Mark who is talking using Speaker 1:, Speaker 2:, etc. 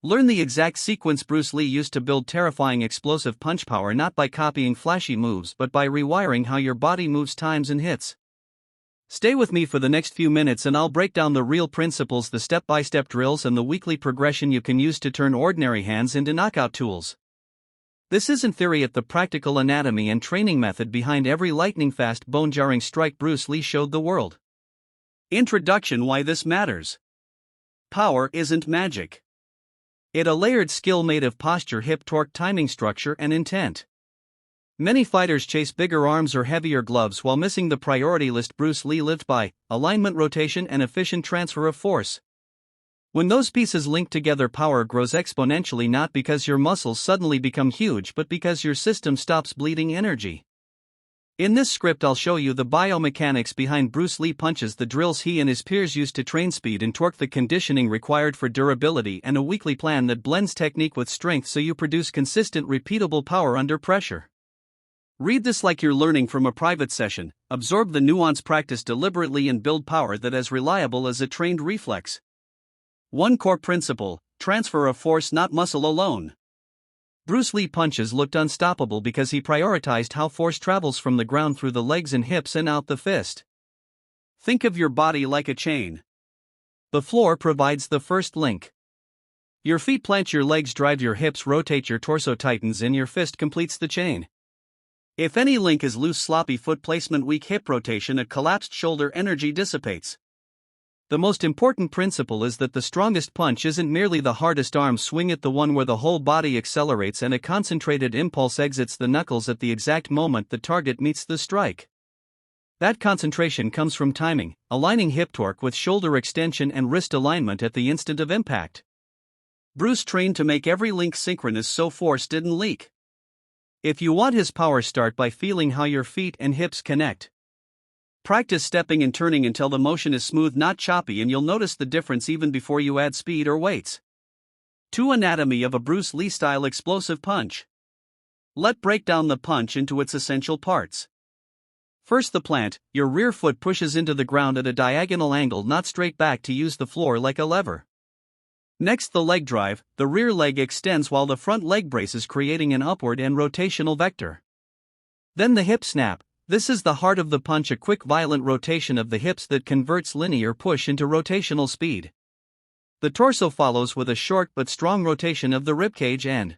Speaker 1: Learn the exact sequence Bruce Lee used to build terrifying explosive punch power, not by copying flashy moves but by rewiring how your body moves times and hits. Stay with me for the next few minutes and I'll break down the real principles, the step-by-step drills and the weekly progression you can use to turn ordinary hands into knockout tools. This isn't theory, it's the practical anatomy and training method behind every lightning-fast, bone-jarring strike Bruce Lee showed the world. Introduction: why this matters. Power isn't magic. It's a layered skill made of posture, hip torque, timing, structure, and intent. Many fighters chase bigger arms or heavier gloves while missing the priority list Bruce Lee lived by: alignment, rotation, and efficient transfer of force. When those pieces link together, power grows exponentially, not because your muscles suddenly become huge but because your system stops bleeding energy. In this script I'll show you the biomechanics behind Bruce Lee punches, the drills he and his peers used to train speed and torque, the conditioning required for durability, and a weekly plan that blends technique with strength so you produce consistent, repeatable power under pressure. Read this like you're learning from a private session, absorb the nuance, practice deliberately, and build power that as reliable as a trained reflex. 1 core principle: transfer of force, not muscle alone. Bruce Lee punches looked unstoppable because he prioritized how force travels from the ground through the legs and hips and out the fist. Think of your body like a chain. The floor provides the first link. Your feet plant your legs, drive your hips, rotate your torso, tightens, and your fist completes the chain. If any link is loose, sloppy foot placement, weak hip rotation, a collapsed shoulder, energy dissipates. The most important principle is that the strongest punch isn't merely the hardest arm swing, it's the one where the whole body accelerates and a concentrated impulse exits the knuckles at the exact moment the target meets the strike. That concentration comes from timing, aligning hip torque with shoulder extension and wrist alignment at the instant of impact. Bruce trained to make every link synchronous so force didn't leak. If you want his power, start by feeling how your feet and hips connect. Practice stepping and turning until the motion is smooth, not choppy, and you'll notice the difference even before you add speed or weights. 2. Anatomy of a Bruce Lee style explosive punch. Let's break down the punch into its essential parts. First, the plant. Your rear foot pushes into the ground at a diagonal angle, not straight back to use the floor like a lever. Next, the leg drive. The rear leg extends while the front leg braces, creating an upward and rotational vector. Then the hip snap. This is the heart of the punch, a quick, violent rotation of the hips that converts linear push into rotational speed. The torso follows with a short but strong rotation of the ribcage and